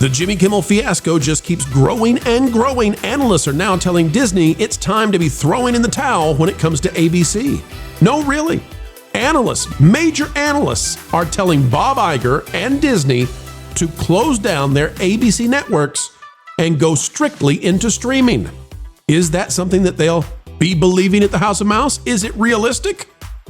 The Jimmy Kimmel fiasco just keeps growing and growing. Analysts are now telling Disney it's time to be throwing in the towel when it comes to ABC. No, really. Major analysts, are telling Bob Iger and Disney to close down their ABC networks and go strictly into streaming. Is that something that they'll be believing at the House of Mouse? Is it realistic?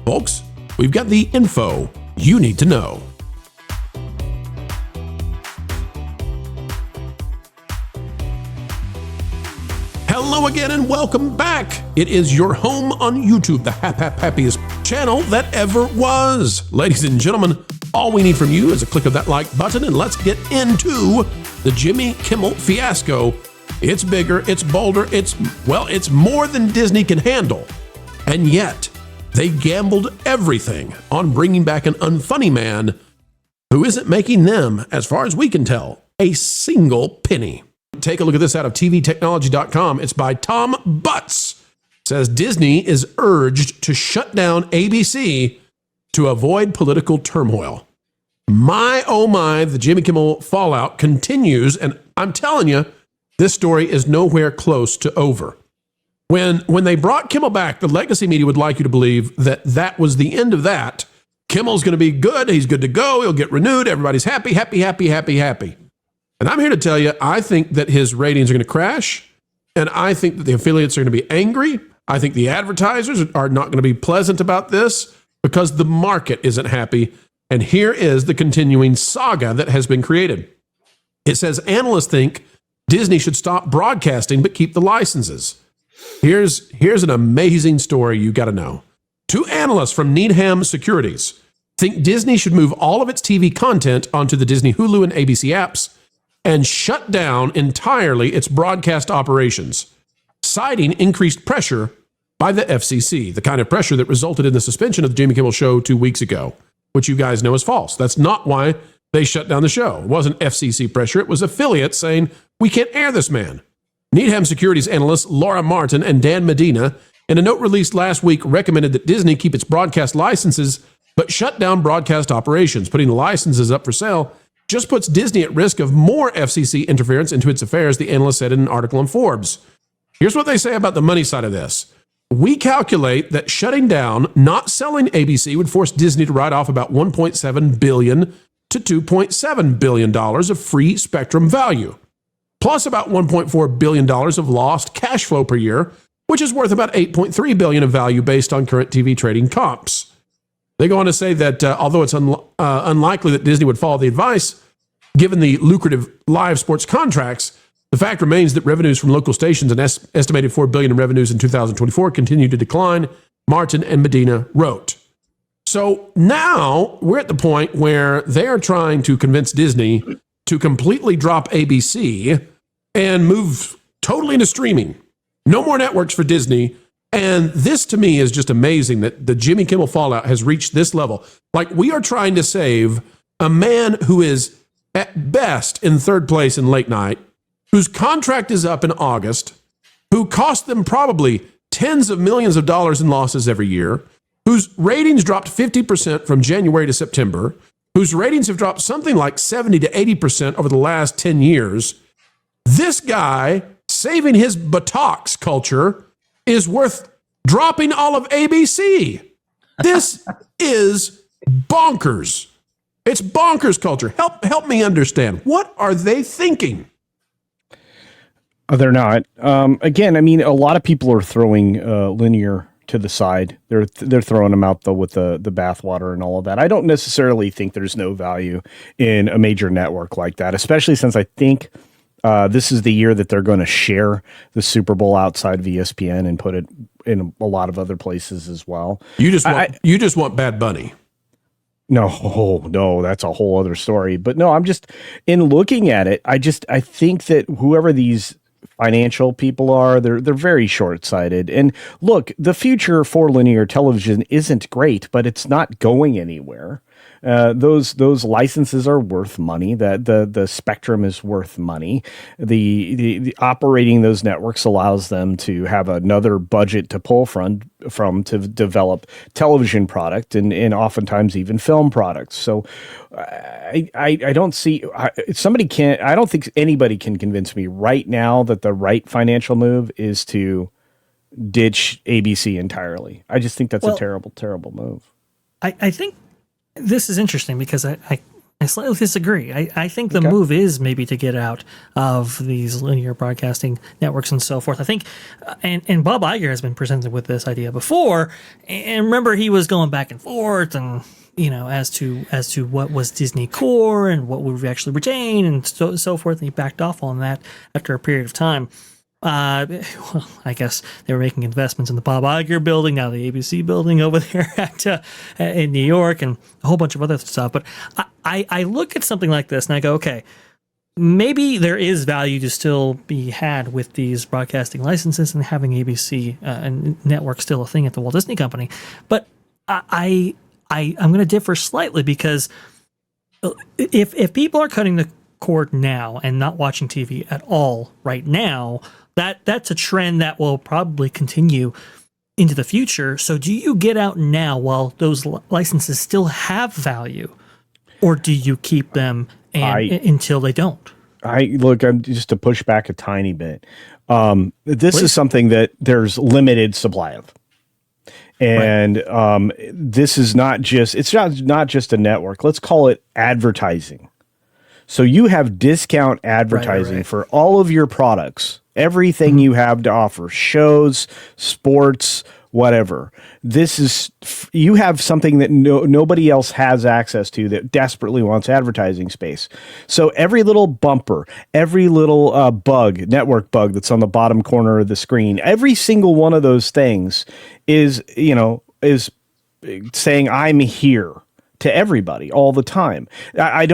Folks, we've got the info you need to know. Hello again and welcome back. It is your home on YouTube, the happiest channel that ever was. Ladies and gentlemen, all we need from you is a click of that like button, and let's get into the Jimmy Kimmel fiasco. It's bigger, it's bolder, it's more than Disney can handle. And yet, they gambled everything on bringing back an unfunny man who isn't making them, as far as we can tell, a single penny. Take a look at this out of tvtechnology.com. It's by Tom Butts. It says Disney is urged to shut down ABC to avoid political turmoil. My, oh my, the Jimmy Kimmel fallout continues, and I'm telling you, this story is nowhere close to over. When they brought Kimmel back, the legacy media would like you to believe that that was the end of that. Kimmel's going to be good. He's good to go. He'll get renewed. Everybody's happy. And I'm here to tell you, I think that his ratings are going to crash, and I think that the affiliates are going to be angry. I think the advertisers are not going to be pleasant about this because the market isn't happy. And here is the continuing saga that has been created. It says analysts think Disney should stop broadcasting but keep the licenses. Here's an amazing story you got to know. Two analysts from Needham Securities think Disney should move all of its TV content onto the Disney Hulu and ABC apps and shut down entirely its broadcast operations, citing increased pressure by the FCC, the kind of pressure that resulted in the suspension of the Jimmy Kimmel Show 2 weeks ago, which you guys know is false. That's not why they shut down the show. It wasn't FCC pressure. It was affiliates saying, we can't air this man. Needham Securities analysts Laura Martin and Dan Medina, in a note released last week, recommended that Disney keep its broadcast licenses but shut down broadcast operations. Putting the licenses up for sale just puts Disney at risk of more FCC interference into its affairs, the analyst said in an article in Forbes. Here's what they say about the money side of this. We calculate that shutting down, not selling ABC, would force Disney to write off about $1.7 billion to $2.7 billion of free spectrum value, plus about $1.4 billion of lost cash flow per year, which is worth about $8.3 billion of value based on current TV trading comps. They go on to say that although it's unlikely that Disney would follow the advice, given the lucrative live sports contracts, the fact remains that revenues from local stations and estimated $4 billion in revenues in 2024 continue to decline, Martin and Medina wrote. So now we're at the point where they are trying to convince Disney to completely drop ABC and move totally into streaming. No more networks for Disney. And this to me is just amazing that the Jimmy Kimmel fallout has reached this level. Like, we are trying to save a man who is at best in third place in late night, whose contract is up in August, who cost them probably tens of millions of dollars in losses every year, whose ratings dropped 50% from January to September, whose ratings have dropped something like 70 to 80% over the last 10 years. This guy saving his buttocks culture is worth dropping all of ABC. This is bonkers. It's bonkers culture. Help me understand. What are they thinking? They're not. Again, I mean, a lot of people are throwing linear to the side. They're throwing them out though with the bathwater and all of that. I don't necessarily think there's no value in a major network like that, especially since I think this is the year that they're going to share the Super Bowl outside of ESPN and put it in a lot of other places as well. You just want Bad Bunny. No, that's a whole other story. But no, I'm just, in looking at it, I think that whoever these financial people are, they're very short-sighted. And look, the future for linear television isn't great, but it's not going anywhere. Those licenses are worth money. That the spectrum is worth money. The operating those networks allows them to have another budget to pull from to develop television product and oftentimes even film products. So I don't see I don't think anybody can convince me right now that the right financial move is to ditch ABC entirely. I just think that's a terrible, terrible move. I think this is interesting because I slightly disagree. I think the move is maybe to get out of these linear broadcasting networks and so forth. I think, and Bob Iger has been presented with this idea before. And remember, he was going back and forth and, as to what was Disney core and what would we actually retain and so forth. And he backed off on that after a period of time. Well, I guess they were making investments in the Bob Iger building, now the ABC building over there in New York, and a whole bunch of other stuff. But I look at something like this and I go, okay, maybe there is value to still be had with these broadcasting licenses and having ABC and network still a thing at the Walt Disney Company. But I'm going to differ slightly because if people are cutting the cord now and not watching TV at all right now, that's a trend that will probably continue into the future. So do you get out now while those licenses still have value, or do you keep them until they don't? I'm just to push back a tiny bit. This is something that there's limited supply of. And this is not just a network. Let's call it advertising. So you have discount advertising for all of your products, everything you have to offer, shows, sports, whatever. You have something that nobody else has access to that desperately wants advertising space. So every little bumper, every little network bug that's on the bottom corner of the screen, every single one of those things is saying I'm here to everybody all the time. I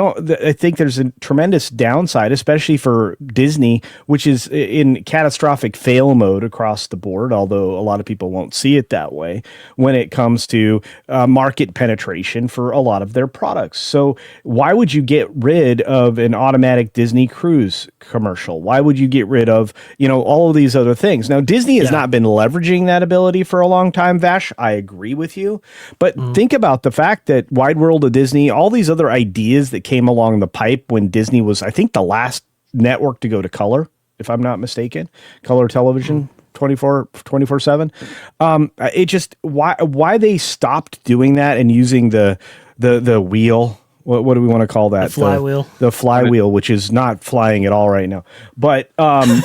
think there's a tremendous downside, especially for Disney, which is in catastrophic fail mode across the board, although a lot of people won't see it that way when it comes to market penetration for a lot of their products. So why would you get rid of an automatic Disney cruise commercial? Why would you get rid of, all of these other things? Now, Disney has not been leveraging that ability for a long time, Vash. I agree with you. But think about the fact that Wide World of Disney, all these other ideas that came along the pipe when Disney was, I think, the last network to go to color, if I'm not mistaken, color television 24/7. It just, why they stopped doing that and using the wheel. What do we want to call that? The flywheel. The flywheel, which is not flying at all right now. But, that's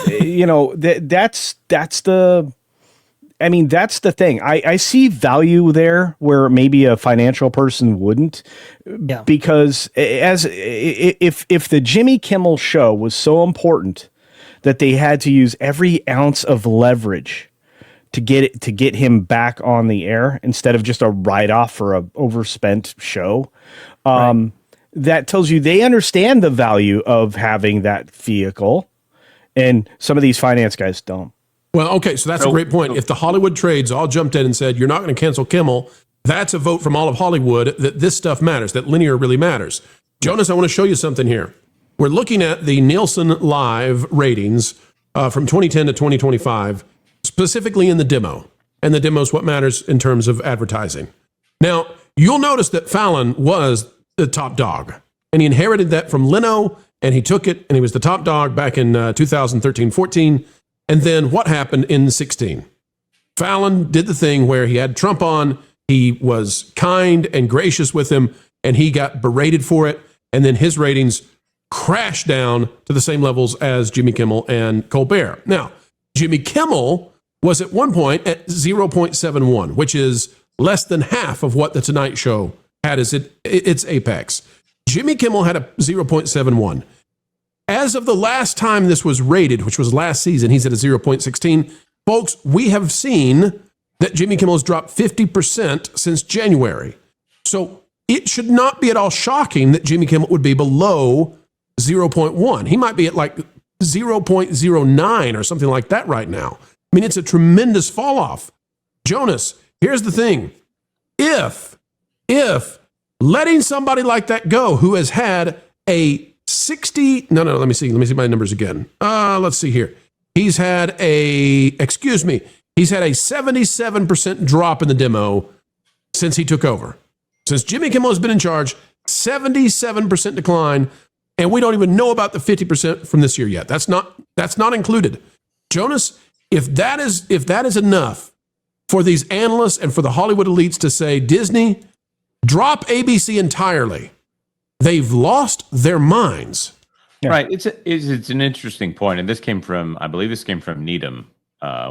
the thing. I see value there where maybe a financial person wouldn't, because if the Jimmy Kimmel show was so important that they had to use every ounce of leverage to get him back on the air instead of just a write-off for a overspent show, that tells you they understand the value of having that vehicle, and some of these finance guys don't. Well, okay, so that's a great point. If the Hollywood trades all jumped in and said, you're not going to cancel Kimmel, that's a vote from all of Hollywood that this stuff matters, that linear really matters. Jonas, I want to show you something here. We're looking at the Nielsen Live ratings from 2010 to 2025, specifically in the demo. And the demo is what matters in terms of advertising. Now, you'll notice that Fallon was the top dog, and he inherited that from Leno, and he took it, and he was the top dog back in 2013-14. And then what happened in 16? Fallon did the thing where he had Trump on, he was kind and gracious with him, and he got berated for it, and then his ratings crashed down to the same levels as Jimmy Kimmel and Colbert. Now, Jimmy Kimmel was at one point at 0.71, which is less than half of what The Tonight Show had as its apex. Jimmy Kimmel had a 0.71. As of the last time this was rated, which was last season, he's at a 0.16. Folks, we have seen that Jimmy Kimmel has dropped 50% since January. So it should not be at all shocking that Jimmy Kimmel would be below 0.1. He might be at like 0.09 or something like that right now. I mean, it's a tremendous fall off. Jonas, here's the thing. If letting somebody like that go who has had a 60, let me see my numbers again. Let's see here. He's had a 77% drop in the demo since he took over. Since Jimmy Kimmel has been in charge, 77% decline, and we don't even know about the 50% from this year yet. That's not included. Jonas, if that is enough for these analysts and for the Hollywood elites to say, Disney, drop ABC entirely, they've lost their minds. Yeah. Right. It's an interesting point. And I believe this came from Needham,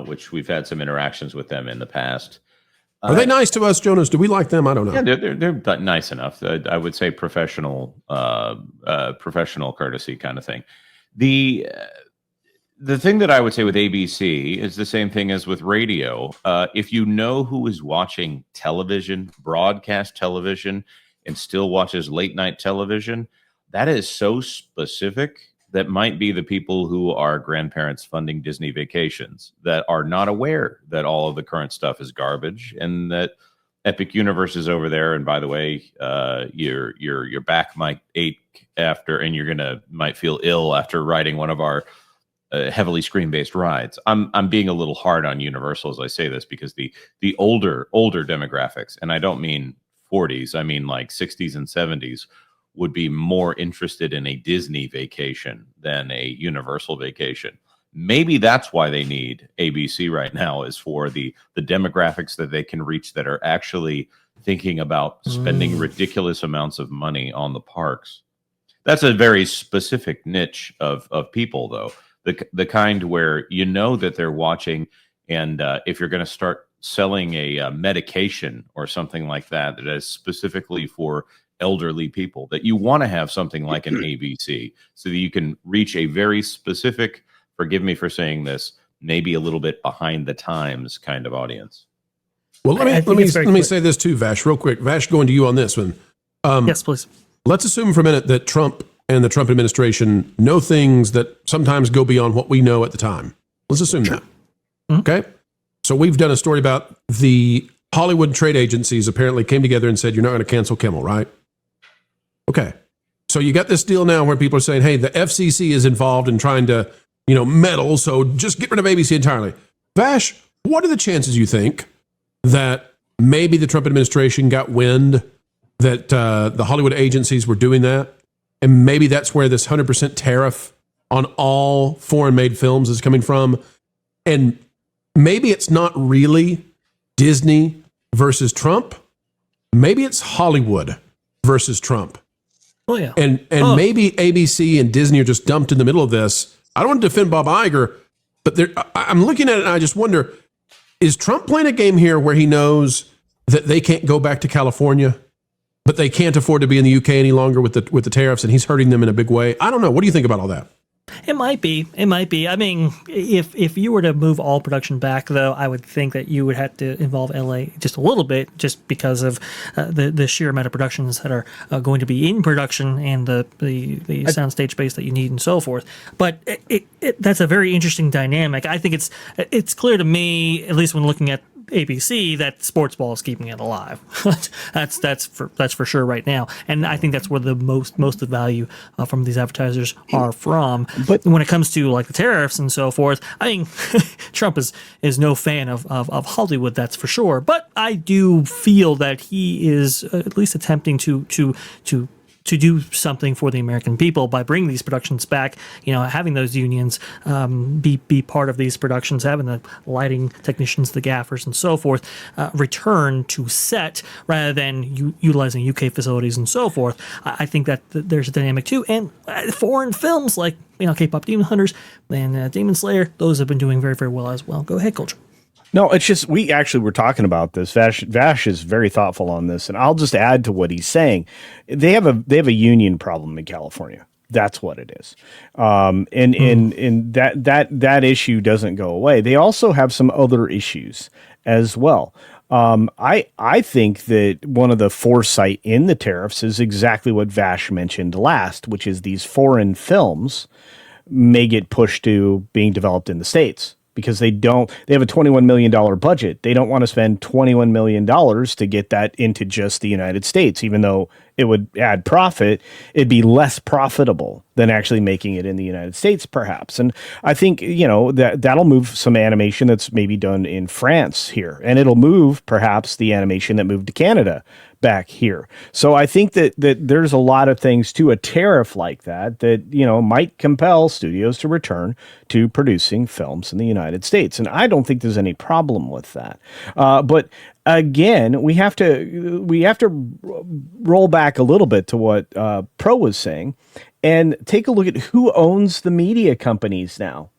which we've had some interactions with them in the past. Are they nice to us, Jonas? Do we like them? I don't know. Yeah, they're nice enough. I would say professional courtesy kind of thing. The thing that I would say with ABC is the same thing as with radio. If you know who is watching television, broadcast television, and still watches late night television, that is so specific that might be the people who are grandparents funding Disney vacations that are not aware that all of the current stuff is garbage and that Epic Universe is over there. And by the way, your back might ache after, and might feel ill after riding one of our heavily screen-based rides. I'm being a little hard on Universal as I say this, because the older demographics, and I don't mean 40s, I mean like 60s and 70s, would be more interested in a Disney vacation than a Universal vacation. Maybe that's why they need ABC right now, is for the demographics that they can reach that are actually thinking about spending ridiculous amounts of money on the parks. That's a very specific niche of people, though. The kind where you know that they're watching, and if you're going to start selling a medication or something like that is specifically for elderly people, that you want to have something like an ABC so that you can reach a very specific, forgive me for saying this, maybe a little bit behind the times kind of audience. Well, let me say this too, Vash, real quick. Vash, going to you on this one. Yes, please. Let's assume for a minute that Trump and the Trump administration know things that sometimes go beyond what we know at the time. Let's assume that. Mm-hmm. Okay? So we've done a story about the Hollywood trade agencies apparently came together and said, you're not going to cancel Kimmel, right? Okay. So you got this deal now where people are saying, hey, the FCC is involved in trying to, meddle, so just get rid of ABC entirely. Vash, what are the chances you think that maybe the Trump administration got wind that the Hollywood agencies were doing that? And maybe that's where this 100% tariff on all foreign-made films is coming from. And maybe it's not really Disney versus Trump. Maybe it's Hollywood versus Trump. Oh, yeah. And maybe ABC and Disney are just dumped in the middle of this. I don't want to defend Bob Iger, but I'm looking at it and I just wonder, is Trump playing a game here where he knows that they can't go back to California, but they can't afford to be in the UK any longer with the tariffs, and he's hurting them in a big way? I don't know. What do you think about all that? It might be. I mean, if you were to move all production back, though, I would think that you would have to involve LA just a little bit, just because of the sheer amount of productions that are going to be in production and the soundstage space that you need and so forth. But that's a very interesting dynamic. I think it's clear to me, at least when looking at ABC, that sports ball is keeping it alive. that's for sure right now, and I think that's where the most of the value from these advertisers are from. But when it comes to like the tariffs and so forth, I mean, Trump is no fan of Hollywood, that's for sure. But I do feel that he is at least attempting to do something for the American people by bringing these productions back, having those unions be part of these productions, having the lighting technicians, the gaffers, and so forth return to set rather than utilizing UK facilities and so forth. I think that there's a dynamic too. And foreign films like K-pop Demon Hunters and Demon Slayer, those have been doing very, very well as well. Go ahead, Culture. No, it's just, we actually were talking about this. Vash is very thoughtful on this, and I'll just add to what he's saying. They have a union problem in California. That's what it is. And that issue doesn't go away. They also have some other issues as well. I think that one of the foresight in the tariffs is exactly what Vash mentioned last, which is these foreign films may get pushed to being developed in the States, because they have a $21 million budget. They don't want to spend $21 million to get that into just the United States, even though it would add profit. It'd be less profitable than actually making it in the United States, perhaps. And I think, that'll move some animation that's maybe done in France here, and it'll move perhaps the animation that moved to Canada back here. So I think that there's a lot of things to a tariff like that might compel studios to return to producing films in the United States. And I don't think there's any problem with that. But again, we have to roll back a little bit to what Pro was saying and take a look at who owns the media companies now.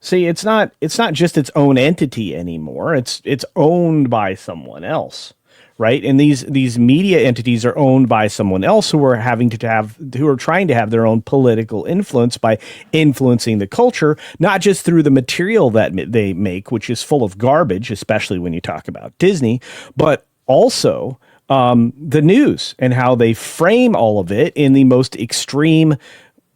See, it's not just its own entity anymore. It's owned by someone else. Right. And these media entities are owned by someone else who are trying to have their own political influence by influencing the culture, not just through the material that they make, which is full of garbage, especially when you talk about Disney, but also the news and how they frame all of it in the most extreme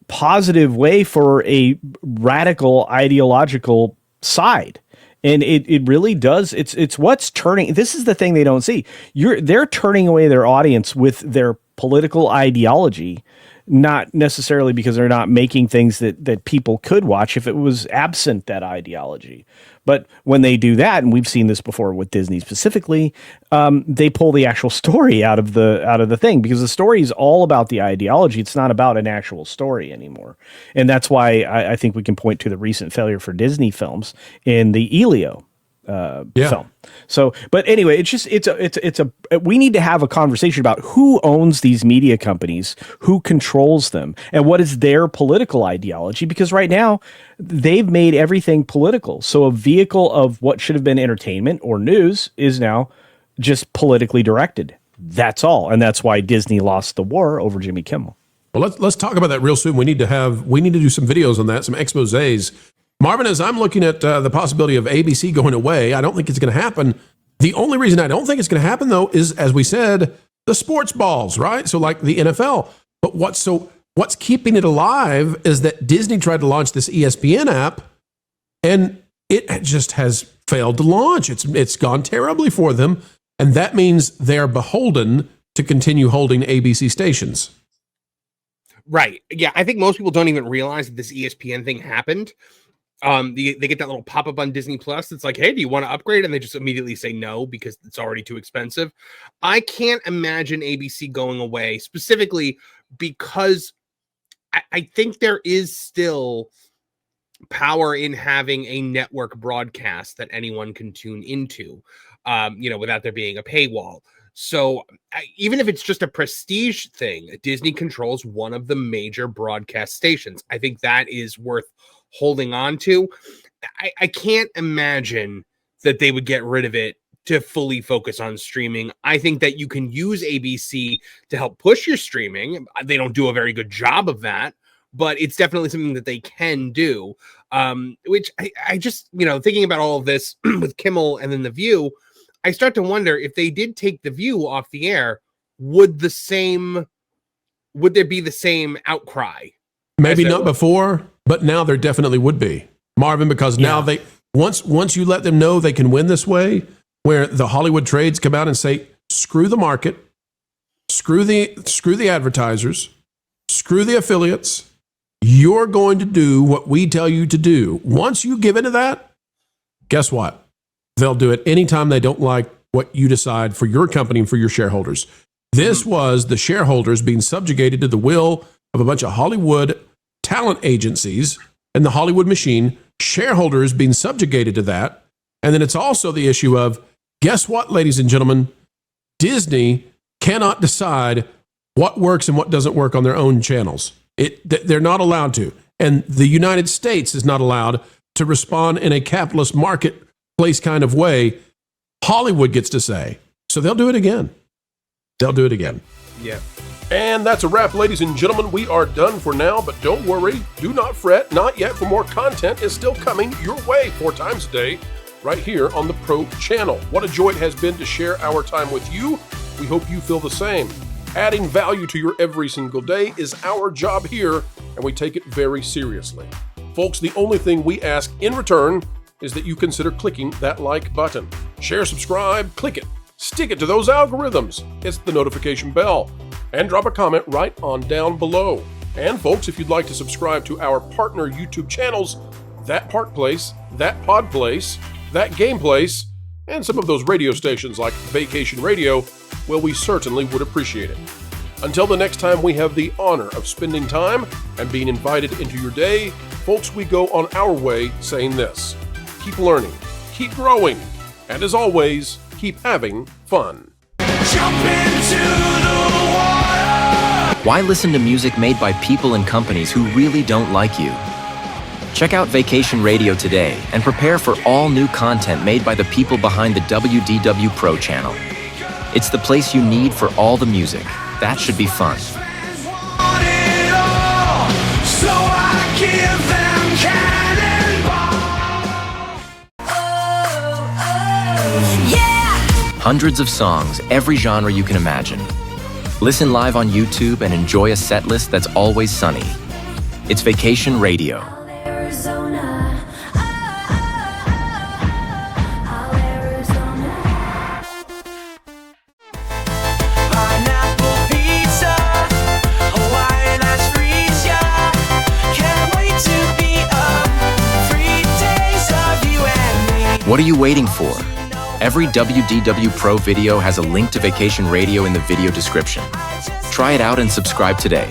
positive way for a radical ideological side. And it really does. It's what's turning. This is the thing they don't see. They're turning away their audience with their political ideology, not necessarily because they're not making things that people could watch if it was absent that ideology. But when they do that, and we've seen this before with Disney specifically, they pull the actual story out of the thing, because the story is all about the ideology. It's not about an actual story anymore. And that's why I think we can point to the recent failure for Disney films in the Elio film. So, but anyway, we need to have a conversation about who owns these media companies, who controls them, and what is their political ideology, because right now they've made everything political. So a vehicle of what should have been entertainment or news is now just politically directed. That's all. And that's why Disney lost the war over Jimmy Kimmel. Well, let's talk about that real soon. We need to do some videos on that, some exposés. Marvin, as I'm looking at the possibility of ABC going away, I don't think it's going to happen. The only reason I don't think it's going to happen, though, is, as we said, the sports balls, right? So like the NFL. But what's keeping it alive is that Disney tried to launch this ESPN app, and it just has failed to launch. It's gone terribly for them, and that means they're beholden to continue holding ABC stations. Right. Yeah, I think most people don't even realize that this ESPN thing happened. They get that little pop-up on Disney Plus. It's like, hey, do you want to upgrade? And they just immediately say no because it's already too expensive. I can't imagine ABC going away, specifically because I think there is still power in having a network broadcast that anyone can tune into, without there being a paywall. So even if it's just a prestige thing, Disney controls one of the major broadcast stations. I think that is worth holding on to. I can't imagine that they would get rid of it to fully focus on streaming. I think that you can use ABC to help push your streaming. They don't do a very good job of that, but it's definitely something that they can do. Which I just, thinking about all of this with Kimmel and then The View, I start to wonder if they did take The View off the air, would there be the same outcry? Maybe not before, but now there definitely would be, Marvin, because now they once you let them know they can win this way, where the Hollywood trades come out and say, screw the market, screw the advertisers, screw the affiliates, you're going to do what we tell you to do. Once you give into that, guess what? They'll do it anytime they don't like what you decide for your company and for your shareholders. This was the shareholders being subjugated to the will of a bunch of Hollywood talent agencies and the Hollywood machine, shareholders being subjugated to that. And then it's also the issue of, guess what, ladies and gentlemen? Disney cannot decide what works and what doesn't work on their own channels. They're not allowed to. And the United States is not allowed to respond in a capitalist marketplace kind of way. Hollywood gets to say. So they'll do it again. Yeah. And that's a wrap, ladies and gentlemen. We are done for now, but don't worry. Do not fret. Not yet, for more content is still coming your way 4 times a day right here on the Pro channel. What a joy it has been to share our time with you. We hope you feel the same. Adding value to your every single day is our job here, and we take it very seriously. Folks, the only thing we ask in return is that you consider clicking that like button. Share, subscribe, click it. Stick it to those algorithms. It's the notification bell. And drop a comment right on down below. And folks, if you'd like to subscribe to our partner YouTube channels, That Part Place, That Pod Place, That Game Place, and some of those radio stations like Vacation Radio, well, we certainly would appreciate it. Until the next time we have the honor of spending time and being invited into your day, folks, we go on our way saying this: keep learning, keep growing, and as always, keep having fun. Jump into the water! Why listen to music made by people and companies who really don't like you? Check out Vacation Radio today and prepare for all new content made by the people behind the WDW Pro channel. It's the place you need for all the music. That should be fun. Want it all, so I give them cannonball. Yeah! Hundreds of songs, every genre you can imagine. Listen live on YouTube and enjoy a set list that's always sunny. It's Vacation Radio. Arizona. Pineapple pizza, Hawaiian ice freeze, yeah. Can't wait to be up. 3 days of you and me. What are you waiting for? Every WDW Pro video has a link to Vacation Radio in the video description. Try it out and subscribe today.